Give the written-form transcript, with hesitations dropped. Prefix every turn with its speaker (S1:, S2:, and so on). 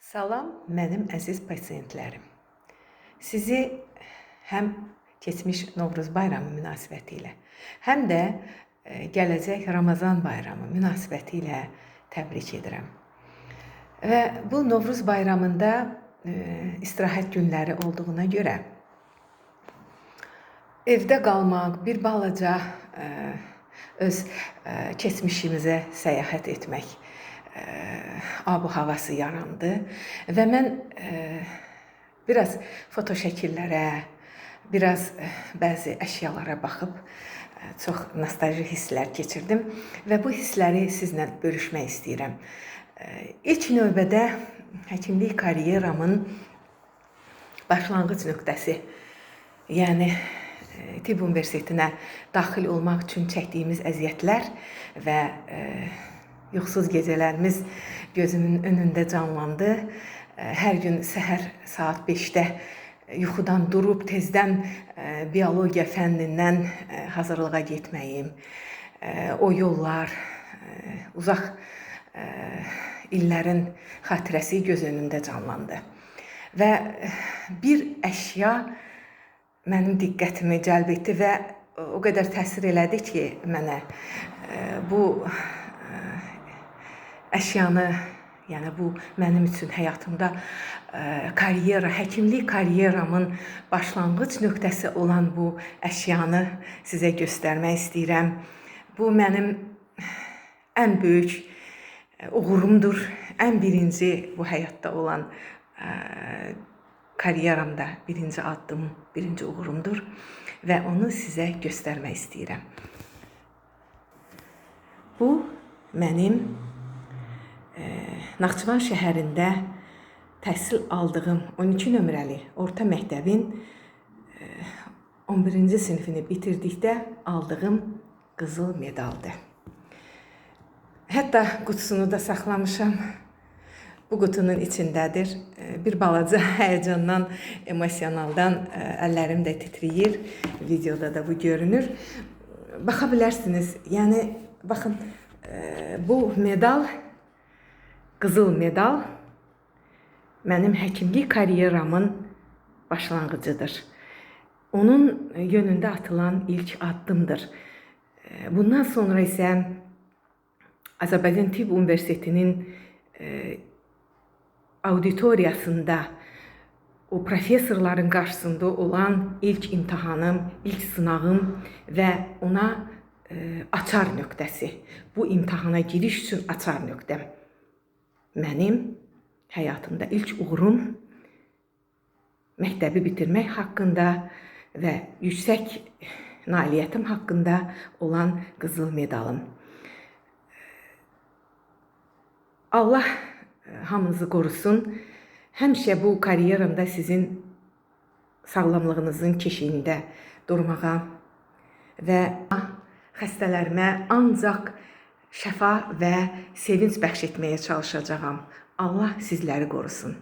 S1: Salam, mənim əziz pasientlərim. Sizi həm keçmiş Novruz bayramı münasibətilə, həm də gələcək Ramazan bayramı münasibətilə təbrik edirəm. Və bu Novruz bayramında istirahət günləri olduğuna görə evdə qalmaq, bir balaca öz keçmişimizə səyahət etmək ab-ı havası yarandı və mən biraz foto şəkillərə, biraz bəzi əşyalara baxıb çox nostalji hisslər keçirdim və bu hissləri sizlə bölüşmək istəyirəm. İlk növbədə həkimlik karyeramın başlanğıc nöqtəsi, yəni Tibb Universitetinə daxil olmaq üçün çəkdiyimiz əziyyətlər və yuxusuz gecələrimiz gözümün önündə canlandı. Hər gün səhər saat 5-də yuxudan durub tezdən biologiya fənnindən hazırlığa getməyim, o yollar, uzaq illərin xatirəsi göz önündə canlandı. Və bir əşya mənim diqqətimi cəlb etdi və o qədər təsir elədi ki, mənə bu əşyanı, yəni bu mənim üçün həyatımda karyera, həkimlik karyeramın başlanğıc nöqtəsi olan bu əşyanı sizə göstərmək istəyirəm. Bu mənim ən böyük uğurumdur, ən birinci bu həyatda olan karyeramda birinci addım, birinci uğurumdur və onu sizə göstərmək istəyirəm. Bu mənim Naxçıvan şəhərində təhsil aldığım 12 nömrəli orta məktəbin 11-ci sinifini bitirdikdə aldığım qızıl medaldır. Hətta qutusunu da saxlamışam. Bu qutunun içindədir. Bir balaca həyəcandan, emosionaldan əllərim də titrəyir. Videoda da bu görünür. Baxa bilərsiniz. Yəni, baxın, bu medal, qızıl medal mənim həkimlik karyeramın başlanğıcıdır. Onun yönündə atılan ilk addımdır. Bundan sonra isə Azərbaycan Tibb Universitetinin auditoriyasında o professorların qarşısında olan ilk imtahanım, ilk sınavım və ona açar nöqtəsi, bu imtahana giriş üçün açar nöqtəm. Mənim həyatımda ilk uğurum məktəbi bitirmək haqqında və yüksək nailiyyətim haqqında olan qızıl medalım. Allah hamınızı qorusun. Həmişə bu karyeramda sizin sağlamlığınızın keşiyində durmağa və xəstələrimə ancaq şəfa və sevinç bəxş etməyə çalışacağam. Allah sizləri qorusun.